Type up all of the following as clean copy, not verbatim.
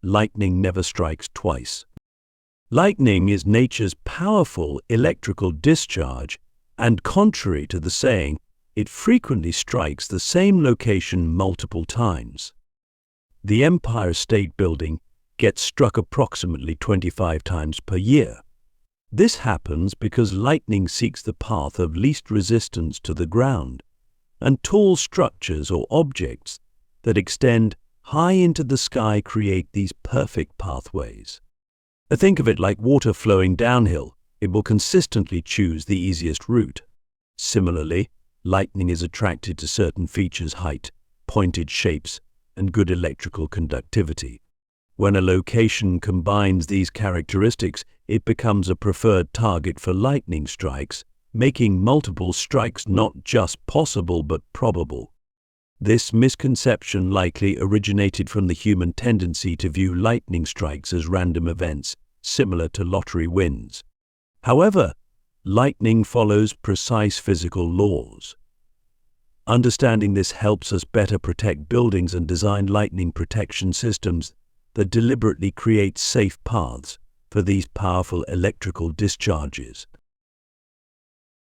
lightning never strikes twice. Lightning is nature's powerful electrical discharge, and contrary to the saying, it frequently strikes the same location multiple times. The Empire State Building gets struck approximately 25 times per year. This happens because lightning seeks the path of least resistance to the ground, and tall structures or objects that extend high into the sky create these perfect pathways. Think of it like water flowing downhill. It will consistently choose the easiest route. Similarly, lightning is attracted to certain features: height, pointed shapes, and good electrical conductivity. When a location combines these characteristics, it becomes a preferred target for lightning strikes, making multiple strikes not just possible but probable. This misconception likely originated from the human tendency to view lightning strikes as random events, similar to lottery wins. However, lightning follows precise physical laws. Understanding this helps us better protect buildings and design lightning protection systems that deliberately create safe paths for these powerful electrical discharges.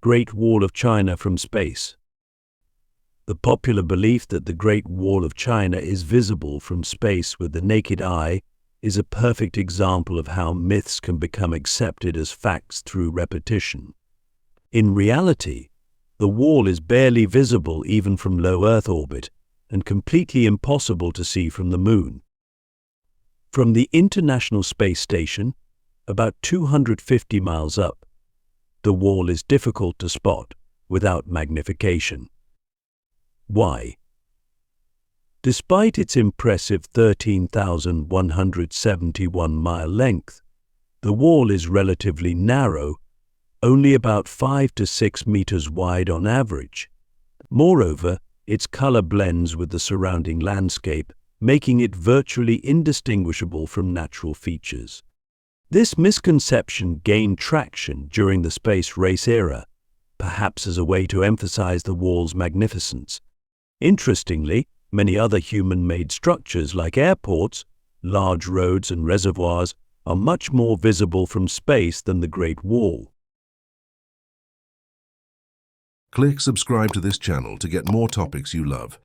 Great Wall of China from space. The popular belief that the Great Wall of China is visible from space with the naked eye is a perfect example of how myths can become accepted as facts through repetition. In reality, the wall is barely visible even from low Earth orbit and completely impossible to see from the Moon. From the International Space Station, about 250 miles up, the wall is difficult to spot without magnification. Why? Despite its impressive 13,171-mile length, the wall is relatively narrow, only about 5 to 6 meters wide on average. Moreover, its color blends with the surrounding landscape, making it virtually indistinguishable from natural features. This misconception gained traction during the space race era, perhaps as a way to emphasize the wall's magnificence. Interestingly, many other human-made structures like airports, large roads and reservoirs are much more visible from space than the Great Wall. Click subscribe to this channel to get more topics you love.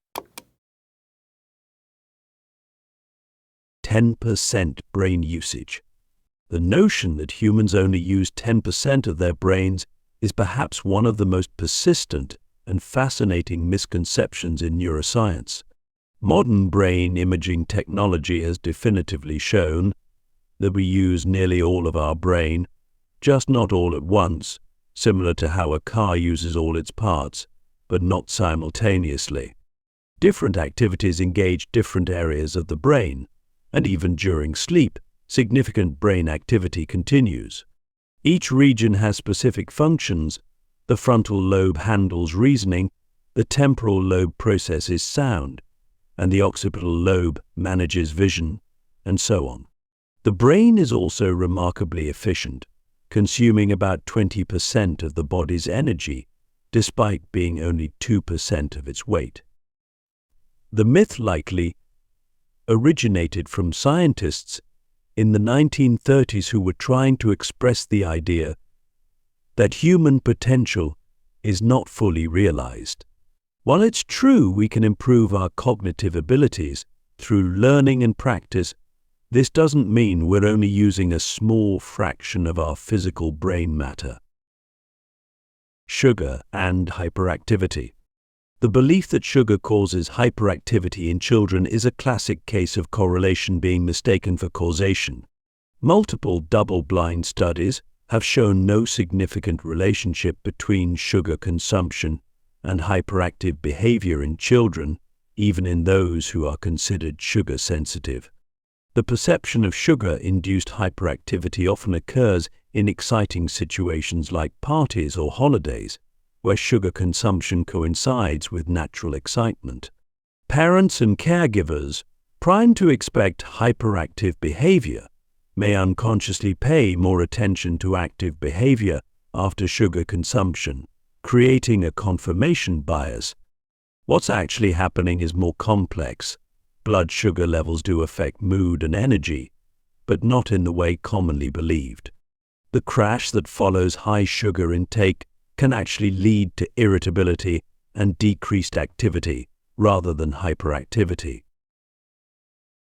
10% brain usage. The notion that humans only use 10% of their brains is perhaps one of the most persistent and fascinating misconceptions in neuroscience. Modern brain imaging technology has definitively shown that we use nearly all of our brain, just not all at once, similar to how a car uses all its parts, but not simultaneously. Different activities engage different areas of the brain, and even during sleep, significant brain activity continues. Each region has specific functions. The frontal lobe handles reasoning, the temporal lobe processes sound, and the occipital lobe manages vision, and so on. The brain is also remarkably efficient, consuming about 20% of the body's energy, despite being only 2% of its weight. The myth likely originated from scientists in the 1930s who were trying to express the idea that human potential is not fully realized. While it's true we can improve our cognitive abilities through learning and practice, this doesn't mean we're only using a small fraction of our physical brain matter. Sugar and hyperactivity. The belief that sugar causes hyperactivity in children is a classic case of correlation being mistaken for causation. Multiple double-blind studies have shown no significant relationship between sugar consumption and hyperactive behavior in children, even in those who are considered sugar sensitive. The perception of sugar-induced hyperactivity often occurs in exciting situations like parties or holidays, where sugar consumption coincides with natural excitement. Parents and caregivers, primed to expect hyperactive behavior, may unconsciously pay more attention to active behavior after sugar consumption, creating a confirmation bias. What's actually happening is more complex. blood sugar levels do affect mood and energy, but not in the way commonly believed. The crash that follows high sugar intake can actually lead to irritability and decreased activity rather than hyperactivity.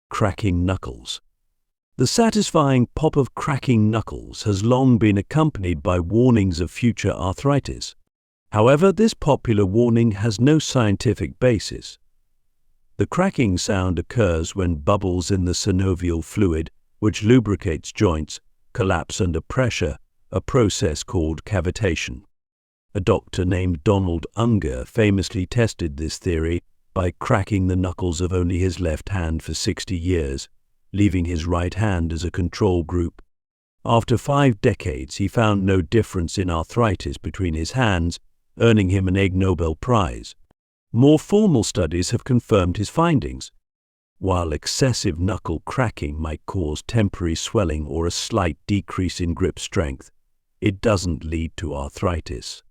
Cracking knuckles. The satisfying pop of cracking knuckles has long been accompanied by warnings of future arthritis. However, this popular warning has no scientific basis. The cracking sound occurs when bubbles in the synovial fluid, which lubricates joints, collapse under pressure, a process called cavitation. A doctor named Donald Unger famously tested this theory by cracking the knuckles of only his left hand for 60 years, leaving his right hand as a control group. After 5 decades, he found no difference in arthritis between his hands, earning him an Ig Nobel Prize. More formal studies have confirmed his findings. While excessive knuckle cracking might cause temporary swelling or a slight decrease in grip strength, it doesn't lead to arthritis.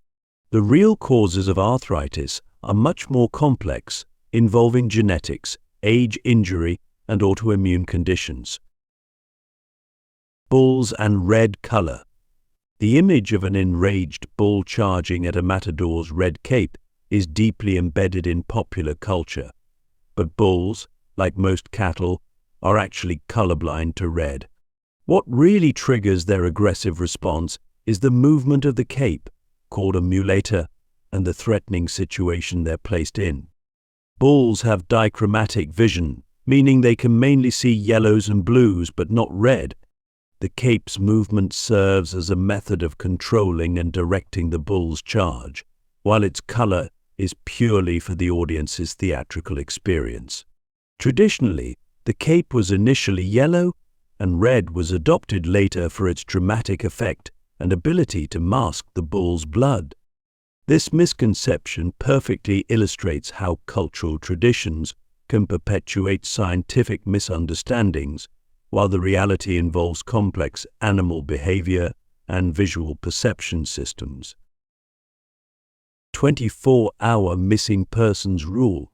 The real causes of arthritis are much more complex, involving genetics, age, injury, and autoimmune conditions. Bulls and red color. The image of an enraged bull charging at a matador's red cape is deeply embedded in popular culture, but bulls, like most cattle, are actually colorblind to red. What really triggers their aggressive response is the movement of the cape, called a mulator, and the threatening situation they're placed in. Bulls have dichromatic vision, meaning they can mainly see yellows and blues but not red. The cape's movement serves as a method of controlling and directing the bull's charge, while its color is purely for the audience's theatrical experience. Traditionally, the cape was initially yellow, and red was adopted later for its dramatic effect and ability to mask the bull's blood. This misconception perfectly illustrates how cultural traditions can perpetuate scientific misunderstandings, while the reality involves complex animal behavior and visual perception systems. 24-hour missing persons rule.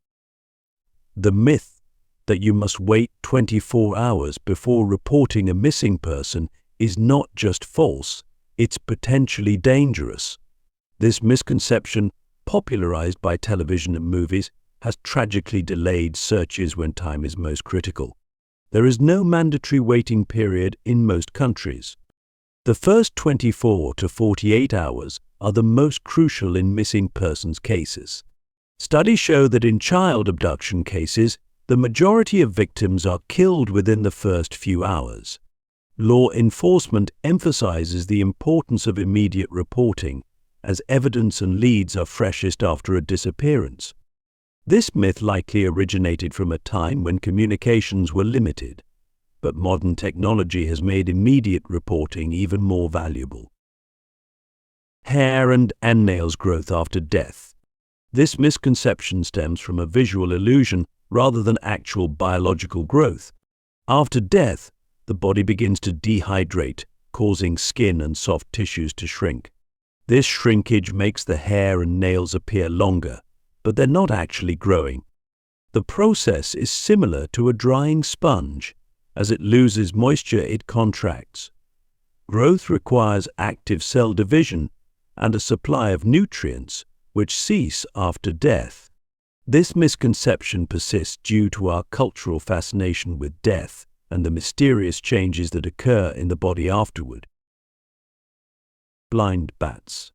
The myth that you must wait 24 hours before reporting a missing person is not just false, it's potentially dangerous. This misconception, popularized by television and movies, has tragically delayed searches when time is most critical. There is no mandatory waiting period in most countries. The first 24 to 48 hours are the most crucial in missing persons cases. Studies show that in child abduction cases, the majority of victims are killed within the first few hours. Law enforcement emphasizes the importance of immediate reporting, as evidence and leads are freshest after a disappearance. This myth likely originated from a time when communications were limited, but modern technology has made immediate reporting even more valuable. Hair and nails growth after death. This misconception stems from a visual illusion rather than actual biological growth. After death, the body begins to dehydrate, causing skin and soft tissues to shrink. This shrinkage makes the hair and nails appear longer, but they're not actually growing. The process is similar to a drying sponge. As it loses moisture, it contracts. Growth requires active cell division and a supply of nutrients, which cease after death. This misconception persists due to our cultural fascination with death and the mysterious changes that occur in the body afterward. Blind bats.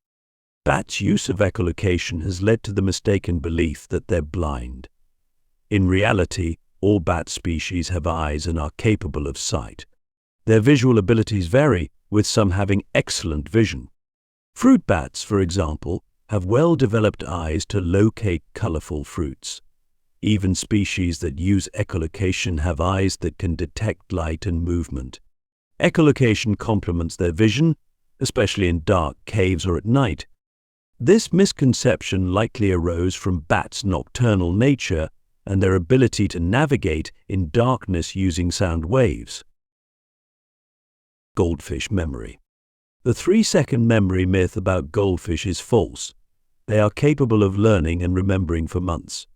Bats' use of echolocation has led to the mistaken belief that they're blind. In reality, all bat species have eyes and are capable of sight. Their visual abilities vary, with some having excellent vision. Fruit bats, for example, have well-developed eyes to locate colorful fruits. Even species that use echolocation have eyes that can detect light and movement. Echolocation complements their vision, especially in dark caves or at night. This misconception likely arose from bats' nocturnal nature and their ability to navigate in darkness using sound waves. Goldfish memory. The 3-second memory myth about goldfish is false. They are capable of learning and remembering for months.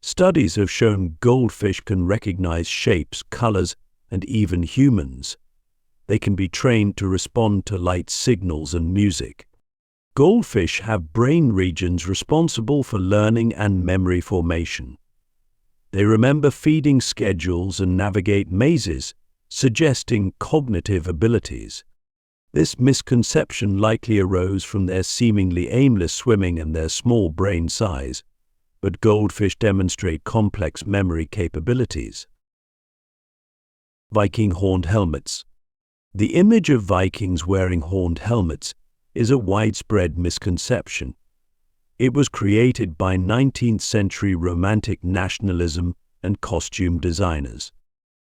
Studies have shown goldfish can recognize shapes, colors, and even humans. They can be trained to respond to light signals and music. Goldfish have brain regions responsible for learning and memory formation. They remember feeding schedules and navigate mazes, suggesting cognitive abilities. This misconception likely arose from their seemingly aimless swimming and their small brain size, but goldfish demonstrate complex memory capabilities. Viking horned helmets. The image of Vikings wearing horned helmets is a widespread misconception. It was created by 19th-century Romantic nationalism and costume designers.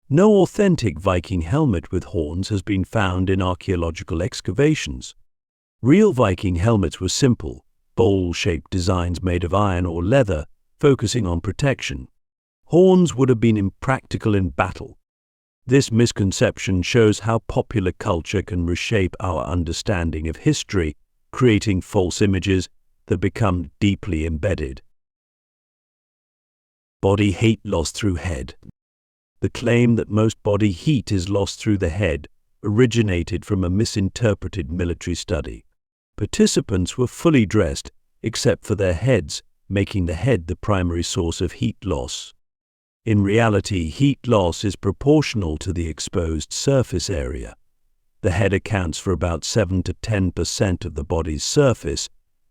No authentic Viking helmet with horns has been found in archaeological excavations. Real Viking helmets were simple, bowl-shaped designs made of iron or leather, focusing on protection. Horns would have been impractical in battle. This misconception shows how popular culture can reshape our understanding of history, creating false images that become deeply embedded. Body heat lost through head. The claim that most body heat is lost through the head originated from a misinterpreted military study. Participants were fully dressed except for their heads, making the head the primary source of heat loss. In reality, heat loss is proportional to the exposed surface area. The head accounts for about 7 to 10% of the body's surface,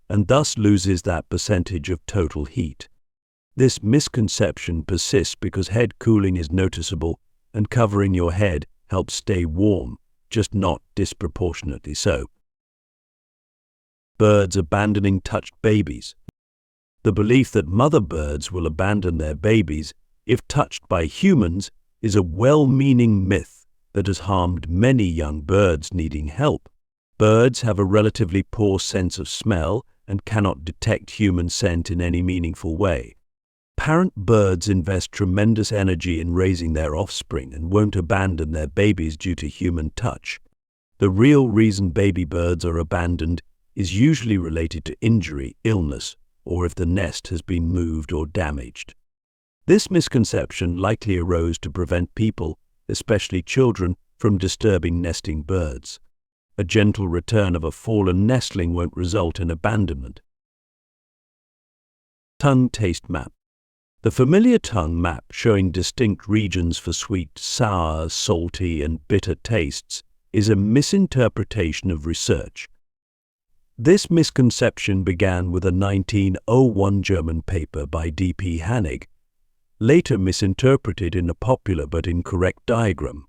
and thus loses that percentage of total heat. This misconception persists because head cooling is noticeable, and covering your head helps stay warm, just not disproportionately so. Birds abandoning touched babies. The belief that mother birds will abandon their babies if touched by humans is a well-meaning myth that has harmed many young birds needing help. Birds have a relatively poor sense of smell and cannot detect human scent in any meaningful way. Parent birds invest tremendous energy in raising their offspring and won't abandon their babies due to human touch. The real reason baby birds are abandoned is usually related to injury, illness, or if the nest has been moved or damaged. This misconception likely arose to prevent people, especially children, from disturbing nesting birds. A gentle return of a fallen nestling won't result in abandonment. Tongue taste map. The familiar tongue map showing distinct regions for sweet, sour, salty, and bitter tastes is a misinterpretation of research. This misconception began with a 1901 German paper by D.P. Hannig, later misinterpreted in a popular but incorrect diagram.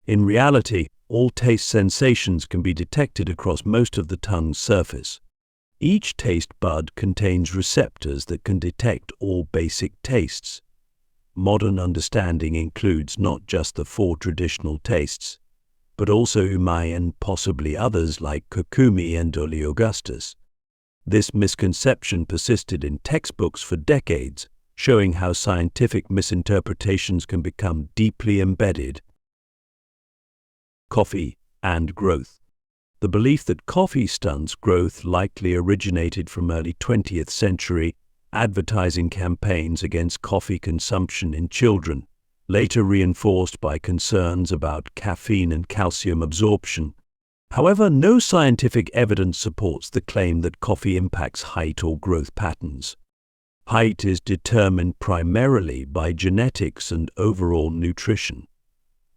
In reality, all taste sensations can be detected across most of the tongue's surface. Each taste bud contains receptors that can detect all basic tastes. Modern understanding includes not just the 4 traditional tastes, but also umami and possibly others like curcumi and oleogustus. This misconception persisted in textbooks for decades, showing how scientific misinterpretations can become deeply embedded. Coffee and growth. The belief that coffee stunts growth likely originated from early 20th century advertising campaigns against coffee consumption in children, later reinforced by concerns about caffeine and calcium absorption. However, no scientific evidence supports the claim that coffee impacts height or growth patterns. Height is determined primarily by genetics and overall nutrition.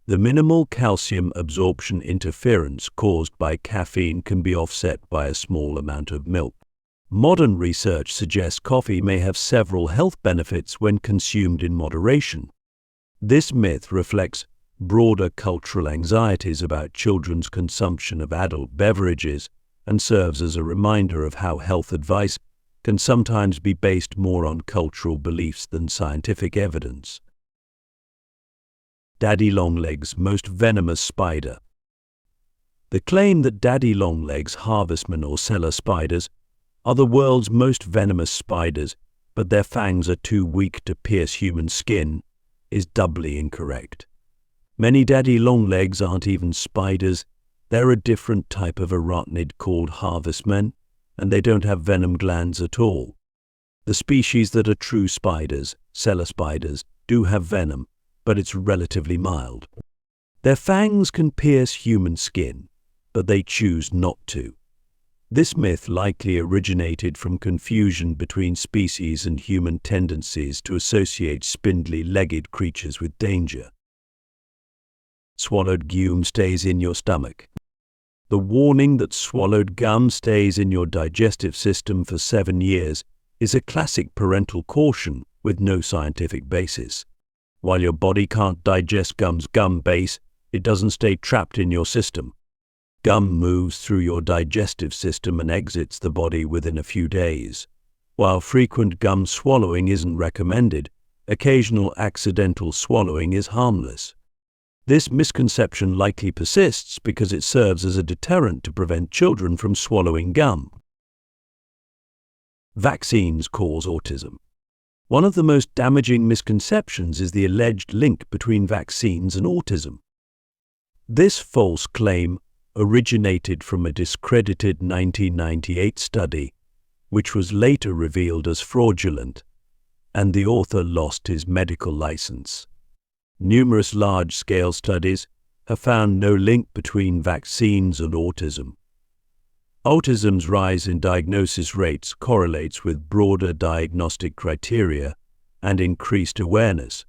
The minimal calcium absorption interference caused by caffeine can be offset by a small amount of milk. Modern research suggests coffee may have several health benefits when consumed in moderation. This myth reflects broader cultural anxieties about children's consumption of adult beverages and serves as a reminder of how health advice can sometimes be based more on cultural beliefs than scientific evidence. Daddy longlegs, most venomous spider. The claim that daddy longlegs, harvestmen or cellar spiders, are the world's most venomous spiders, but their fangs are too weak to pierce human skin, is doubly incorrect. Many daddy longlegs aren't even spiders. They're a different type of arachnid called harvestmen, and they don't have venom glands at all. The species that are true spiders, cellar spiders, do have venom, but it's relatively mild. Their fangs can pierce human skin, but they choose not to. This myth likely originated from confusion between species and human tendencies to associate spindly-legged creatures with danger. Swallowed gum stays in your stomach. The warning that swallowed gum stays in your digestive system for 7 years is a classic parental caution with no scientific basis. While your body can't digest gum's gum base, it doesn't stay trapped in your system. Gum moves through your digestive system and exits the body within a few days. While frequent gum swallowing isn't recommended, occasional accidental swallowing is harmless. This misconception likely persists because it serves as a deterrent to prevent children from swallowing gum. Vaccines cause autism. One of the most damaging misconceptions is the alleged link between vaccines and autism. This false claim originated from a discredited 1998 study, which was later revealed as fraudulent, and the author lost his medical license. Numerous large-scale studies have found no link between vaccines and autism. Autism's rise in diagnosis rates correlates with broader diagnostic criteria and increased awareness.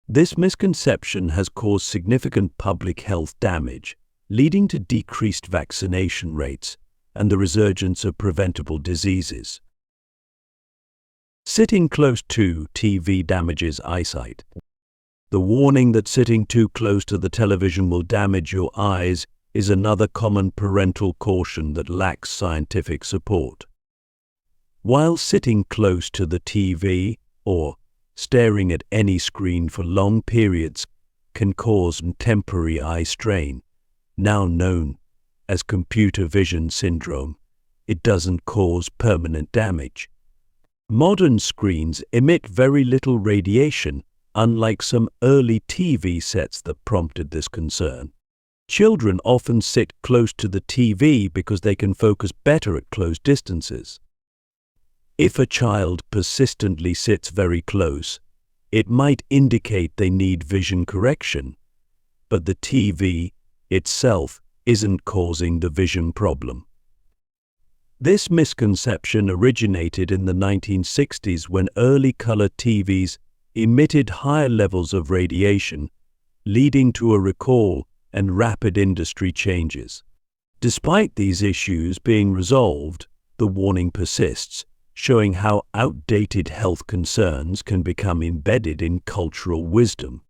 This misconception has caused significant public health damage, leading to decreased vaccination rates and the resurgence of preventable diseases. Sitting close to TV damages eyesight. The warning that sitting too close to the television will damage your eyes is another common parental caution that lacks scientific support. While sitting close to the TV or staring at any screen for long periods can cause temporary eye strain, now known as computer vision syndrome, it doesn't cause permanent damage. Modern screens emit very little radiation, unlike some early TV sets that prompted this concern. Children often sit close to the TV because they can focus better at close distances. If a child persistently sits very close, it might indicate they need vision correction, but the TV itself isn't causing the vision problem. This misconception originated in the 1960s when early color TVs emitted higher levels of radiation, leading to a recall and rapid industry changes. Despite these issues being resolved, the warning persists, showing how outdated health concerns can become embedded in cultural wisdom.